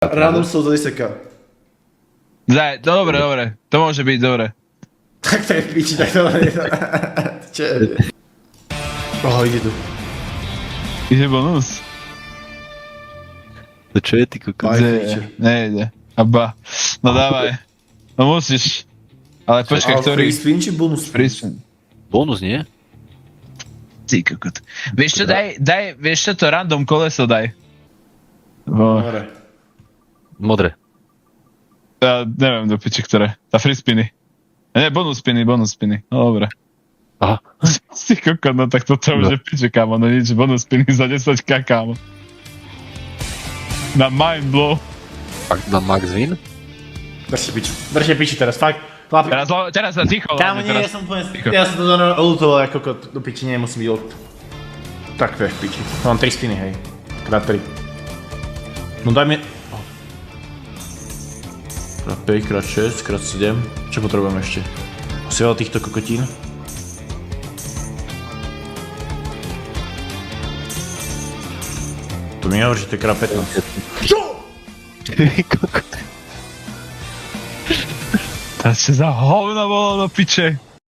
Random slot za 10k. No dobre. To môže byť, dobre. Tak to je v piči, tak to nie. Čo je? Ide tu. Ide bonus. To čo je, ty kokos? Nejde. Aba. No dávaj. No musíš. Ale počkaj, ktorý? Free spin či bonus? Free spin. Bonus, nie? Ty kokot. Vieš čo, vieš čo, to random koleso daj. Dobre. Modré. Ja neviem do piči, ktoré. Tá free spiny. Nie, bonus spiny. No dobre. Aha. Ty kokot, no tak toto už je piče, kámo. No nič, bonus spiny za 10k, kámo. Na mind blow. Fakt na max win? Držte piči teraz, fakt. Teraz sa ticho. Kámo, nie, ja som to olutoval ako kokot, do piči nemusím byť ult. Tak to je v piči. Mám 3 spiny, hej. Krát 3. No daj mi... Krát 5, krát 6, krát 7. Čo potrebujem ešte? Asi veľa týchto kokotín. To mi hovorí, že to je krát 15. Čo? To sa za hovno bolo do piče.